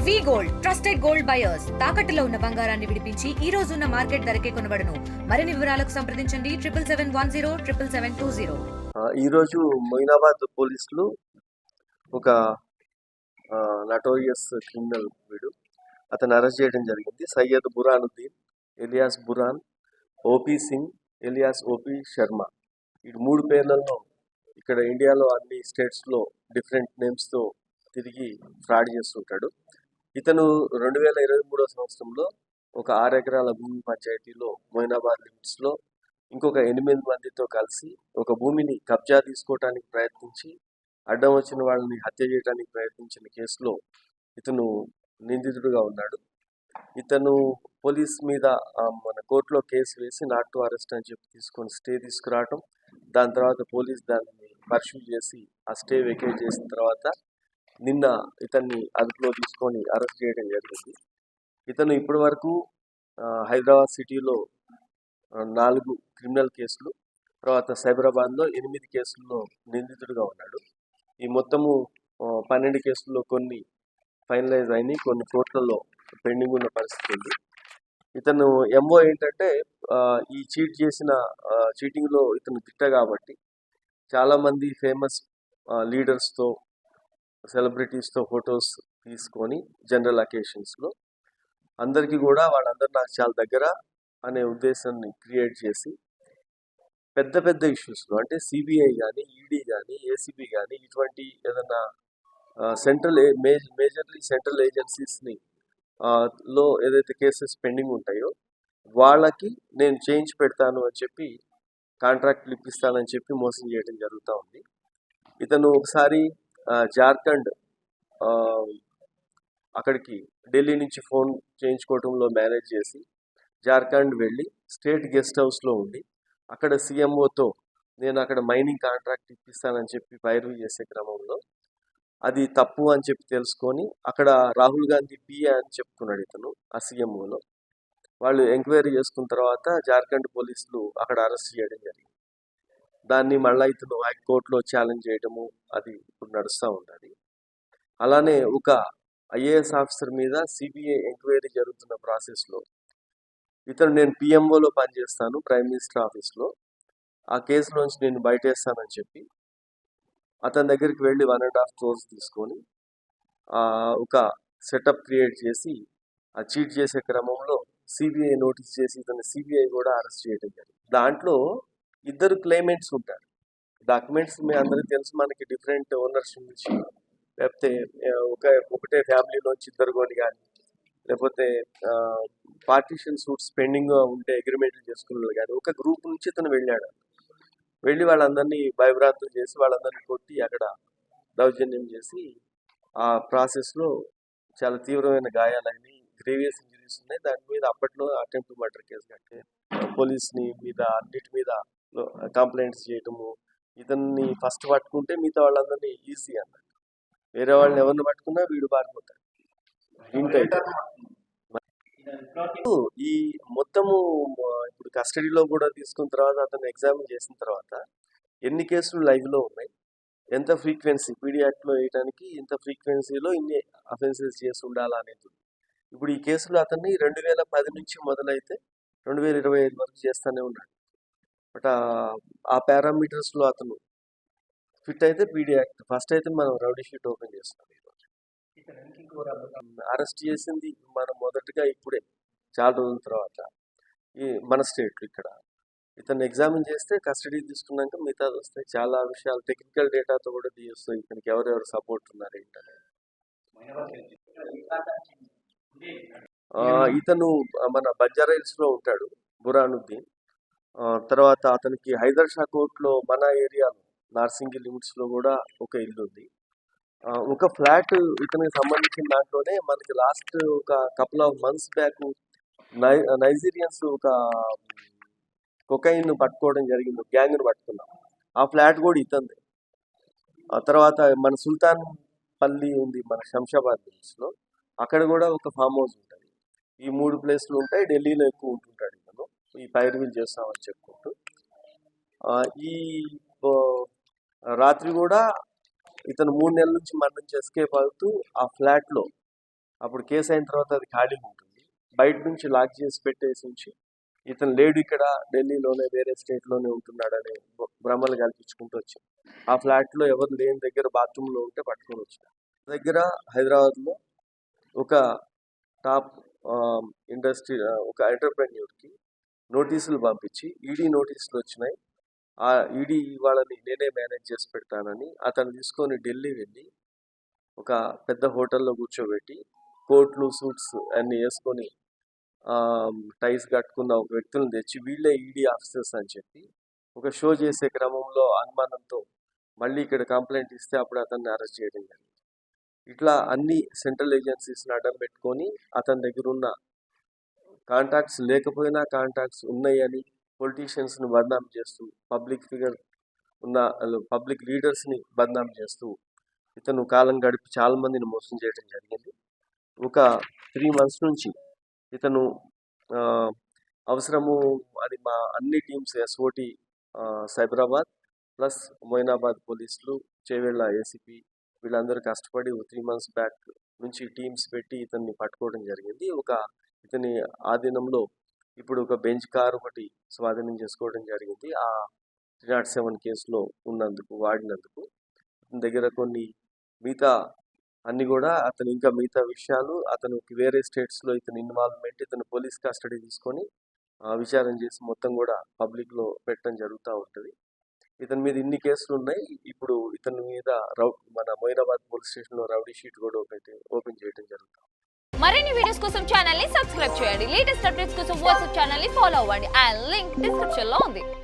వి gold trusted gold buyers తాకట్టులో ఉన్న బంగారాన్ని విడిపించి ఈ రోజు ఉన్న మార్కెట్ ధరకే కొనబడును. మరిన్ని వివరాలకు సంప్రదించండి 7771077720. ఈరోజు మొయినాబాద్ పోలీసులు ఒక నటోరియస్ క్రిమినల్ వీడు అతను అరెస్ట్ చేయడం జరిగింది. Syed Buranuddin alias Buran, OP Singh alias OP Sharma. ఈ మూడు పేర్లలో ఇక్కడ ఇండియాలో అన్ని స్టేట్స్లో డిఫరెంట్ నేమ్స్తో తిరిగి ఫ్రాడ్ చేస్తుంటాడు. ఇతను 2023 సంవత్సరంలో ఒక 6 ఎకరాల భూమి పంచాయతీలో మొయినాబాద్ లిమిట్స్లో ఇంకొక 8 మందితో కలిసి ఒక భూమిని కబ్జా తీసుకోవడానికి ప్రయత్నించి అడ్డం వచ్చిన వాళ్ళని హత్య చేయడానికి ప్రయత్నించిన కేసులో ఇతను నిందితుడిగా ఉన్నాడు. ఇతను పోలీస్ మీద మన కోర్టులో కేసు వేసి నాట్ టు అరెస్ట్ అని చెప్పి తీసుకొని స్టే తీసుకురావటం, దాని తర్వాత పోలీస్ దాన్ని పర్సూ చేసి ఆ స్టే వెకేట్ చేసిన తర్వాత నిన్న ఇతన్ని అదుపులో తీసుకొని అరెస్ట్ చేయడం జరిగింది. ఇతను ఇప్పటి వరకు హైదరాబాద్ సిటీలో 4 క్రిమినల్ కేసులు, తర్వాత సైబరాబాద్లో 8 కేసుల్లో నిందితుడిగా ఉన్నాడు. ఈ మొత్తము 12 కేసుల్లో కొన్ని ఫైనలైజ్ అయినాయి, కొన్ని కోర్టులలో పెండింగ్ ఉన్న పరిస్థితి ఉంది. ఇతను ఎంఓ ఏంటంటే ఈ చీటింగ్లో ఇతను దిట్ట కాబట్టి చాలామంది ఫేమస్ లీడర్స్తో సెలబ్రిటీస్తో ఫొటోస్ తీసుకొని జనరల్ అకేషన్స్లో అందరికీ కూడా వాళ్ళందరూ నాకు చాలా దగ్గర అనే ఉద్దేశాన్ని క్రియేట్ చేసి పెద్ద పెద్ద ఇష్యూస్లో అంటే సిబిఐ కానీ, ఈడీ కానీ, ఏసీబీ కానీ ఇటువంటి ఏదన్నా మేజర్లీ సెంట్రల్ ఏజెన్సీస్ని లో ఏదైతే కేసెస్ పెండింగ్ ఉంటాయో వాళ్ళకి నేను చేయించి పెడతాను అని చెప్పి కాంట్రాక్ట్లు ఇప్పిస్తానని చెప్పి మోసం చేయడం జరుగుతూ ఉంది. ఇతను ఒకసారి జార్ఖండ్ అక్కడికి ఢిల్లీ నుంచి ఫోన్ చేయించుకోవడంలో మేనేజ్ చేసి జార్ఖండ్ వెళ్ళి స్టేట్ గెస్ట్ హౌస్లో ఉండి అక్కడ సీఎంఓతో నేను అక్కడ మైనింగ్ కాంట్రాక్ట్ ఇప్పిస్తానని చెప్పి పైరు చేసే క్రమంలో అది తప్పు అని చెప్పి తెలుసుకొని అక్కడ రాహుల్ గాంధీ పిఏ అని చెప్పుకున్నాడు ఇతను ఆ సీఎంఓలో. వాళ్ళు ఎంక్వైరీ చేసుకున్న తర్వాత జార్ఖండ్ పోలీసులు అక్కడ అరెస్ట్ చేయడం జరిగింది. దాన్ని మళ్ళీ ఇతను హైకోర్టులో ఛాలెంజ్ చేయడము అది ఇప్పుడు నడుస్తూ ఉంటుంది. అలానే ఒక ఐఏఎస్ ఆఫీసర్ మీద సిబిఐ ఎంక్వైరీ జరుగుతున్న ప్రాసెస్లో ఇతను నేను పిఎంఓలో పనిచేస్తాను ప్రైమ్ మినిస్టర్ ఆఫీస్లో, ఆ కేసులోంచి నేను బయటేస్తానని చెప్పి అతని దగ్గరికి వెళ్ళి 1.5 crores తీసుకొని ఒక సెటప్ క్రియేట్ చేసి ఆ చీట్ చేసే క్రమంలో సిబిఐ నోటీస్ చేసి ఇతను సిబిఐ కూడా అరెస్ట్ చేయడం జరిగింది. దాంట్లో 2 క్లైమెంట్స్ ఉంటారు. డాక్యుమెంట్స్ మీ అందరికీ తెలుసు, మనకి డిఫరెంట్ ఓనర్షిప్ నుంచి లేకపోతే ఒకటే ఫ్యామిలీలోంచి 2 కొని కానీ లేకపోతే పార్టీషన్ సూట్స్ పెండింగ్ ఉంటే అగ్రిమెంట్లు చేసుకున్నారు కానీ ఒక గ్రూప్ నుంచి ఇతను వెళ్ళి వాళ్ళందరినీ భయభ్రాంతులు చేసి వాళ్ళందరినీ కొట్టి అక్కడ దౌర్జన్యం చేసి ఆ ప్రాసెస్లో చాలా తీవ్రమైన గాయాలని గ్రేవియస్ ఇంజరీస్ ఉన్నాయి. దాని మీద అప్పట్లో అటెంప్ట్ మర్డర్ కేసు కట్టే పోలీస్ని మీద అన్నిటి మీద కంప్లైంట్స్ చేయటము. ఇతన్ని ఫస్ట్ పట్టుకుంటే మిగతా వాళ్ళందరినీ ఈజీ అన్నట్టు, వేరే వాళ్ళని ఎవరిని పట్టుకున్నా వీడు పారిపోతాడు. ఈ మొత్తము ఇప్పుడు కస్టడీలో కూడా తీసుకున్న తర్వాత అతను ఎగ్జామిన్ చేసిన తర్వాత ఎన్ని కేసులు లైవ్లో ఉన్నాయి, ఎంత ఫ్రీక్వెన్సీ పీడీ యాక్ట్లో వేయడానికి ఇంత ఫ్రీక్వెన్సీలో ఇన్ని అఫెన్సెస్ చేసి ఉండాలా అనేది. ఇప్పుడు ఈ కేసులో అతన్ని 2010 నుంచి మొదలైతే 2025 వరకు చేస్తూనే ఉన్నాడు. బట్ ఆ పారామీటర్స్లో అతను ఫిట్ అయితే పీడీ యాక్ట్ ఫస్ట్ అయితే మనం రౌడీ షీట్ ఓపెన్ చేస్తాం. అరెస్ట్ చేసింది మనం మొదటగా ఇప్పుడే చాలా రోజుల తర్వాత ఈ మన స్టేట్లో ఇక్కడ ఇతను ఎగ్జామిన్ చేస్తే కస్టడీ తీసుకున్నాక మిగతాది వస్తాయి. చాలా విషయాలు టెక్నికల్ డేటాతో కూడా తీస్తాయి ఇతనికి ఎవరెవరు సపోర్ట్ ఉన్నారు ఏంటనే. ఇతను మన బంజారాహిల్స్లో ఉంటాడు బురానుద్దీన్. తర్వాత అతనికి హైదర్ షా కోర్టులో మన ఏరియాలో నార్సింగి లిమిట్స్లో కూడా ఒక ఇల్లు ఉంది. ఒక ఫ్లాట్ ఇతనికి సంబంధించిన దాంట్లోనే మనకి లాస్ట్ ఒక couple of months back Nigerians ఒక కొకైన్ పట్టుకోవడం జరిగింది, గ్యాంగ్ను పట్టుకున్నాం. ఆ ఫ్లాట్ కూడా ఇతంది. ఆ తర్వాత మన సుల్తాన్ పల్లి ఉంది మన శంషాబాద్ హిల్స్లో, అక్కడ కూడా ఒక ఫామ్ హౌస్ ఉంటుంది. ఈ 3 ప్లేస్లు ఉంటాయి. ఢిల్లీలో ఎక్కువ ఉంటుంటాడు ఇతను ఈ పైరువీలు చేస్తామని చెప్పుకుంటూ. ఈ రాత్రి కూడా ఇతను 3 నెలల నుంచి మన నుంచి ఎస్కేప్ అవుతూ ఆ ఫ్లాట్లో అప్పుడు కేసు అయిన తర్వాత అది ఖాళీగా ఉంటుంది. బయట నుంచి లాక్ చేసి పెట్టేసి ఉంచి ఇతను లేడు ఇక్కడ, ఢిల్లీలోనే వేరే స్టేట్లోనే ఉంటున్నాడని భ్రమలు కల్పించుకుంటూ వచ్చి ఆ ఫ్లాట్లో ఎవరు లేని దగ్గర బాత్రూంలో ఉంటే పట్టుకొని వచ్చారు. దగ్గర హైదరాబాద్లో ఒక టాప్ ఇండస్ట్రీ ఒక ఎంటర్ప్రెన్యూర్కి నోటీసులు పంపించి ఈడీ నోటీసులు వచ్చినాయి, ఆ ఈడీ వాళ్ళని నేనే మేనేజ్ చేసి పెడతానని అతను తీసుకొని ఢిల్లీ వెళ్ళి ఒక పెద్ద హోటల్లో కూర్చోబెట్టి కోట్లు సూట్స్ అన్నీ వేసుకొని టైస్ కట్టుకున్న వ్యక్తులను తెచ్చి వీళ్ళే ఈడీ ఆఫీసర్స్ అని చెప్పి ఒక షో చేసే క్రమంలో అనుమానంతో మళ్ళీ ఇక్కడ కంప్లైంట్ ఇస్తే అప్పుడు అతన్ని అరెస్ట్ చేయడం జరిగింది. ఇట్లా అన్ని సెంట్రల్ ఏజెన్సీస్ని అడ్డం పెట్టుకొని అతని దగ్గర ఉన్న కాంటాక్ట్స్ లేకపోయినా కాంటాక్ట్స్ ఉన్నాయని పొలిటీషియన్స్ని బదనాం చేస్తూ పబ్లిక్ ఫిగర్ ఉన్న పబ్లిక్ లీడర్స్ని బదనాం చేస్తూ ఇతను కాలం గడిపి చాలా మందిని మోసం చేయడం జరిగింది. ఒక 3 months నుంచి ఇతను అవసరము అది మా అన్ని teams SOT Cyberabad plus Moinabad పోలీసులు చేవెళ్ళ ఏసీపీ వీళ్ళందరూ కష్టపడి 3 months బ్యాక్ నుంచి టీమ్స్ పెట్టి ఇతన్ని పట్టుకోవడం జరిగింది. ఇతని ఆధీనంలో ఇప్పుడు ఒక బెంచ్ కార్ ఒకటి స్వాధీనం చేసుకోవడం జరిగింది. ఆ 307 కేసులో వాడినందుకు ఇతని దగ్గర కొన్ని మిగతా అన్ని కూడా అతను ఇంకా మిగతా విషయాలు అతనికి వేరే స్టేట్స్లో ఇతని ఇన్వాల్వ్మెంట్ ఇతను పోలీస్ కస్టడీ తీసుకొని విచారణ చేసి మొత్తం కూడా పబ్లిక్లో పెట్టడం జరుగుతూ ఉంటుంది. ఇతని మీద ఇన్ని కేసులు ఉన్నాయి. ఇప్పుడు ఇతని మీద మన మొయినాబాద్ పోలీస్ స్టేషన్లో రౌడీ షీట్ కూడా ఓపెన్ చేయడం జరుగుతుంది. మరిన్ని వీడియోస్ కోసం ఛానల్ ని సబ్స్క్రైబ్ చేయండి. లేటెస్ట్ అప్డేట్స్ కోసం వాట్సాప్ ఛానల్ ని ఫాలో అవ్వండి. ఆ లింక్ డిస్క్రిప్షన్ లో ఉంది.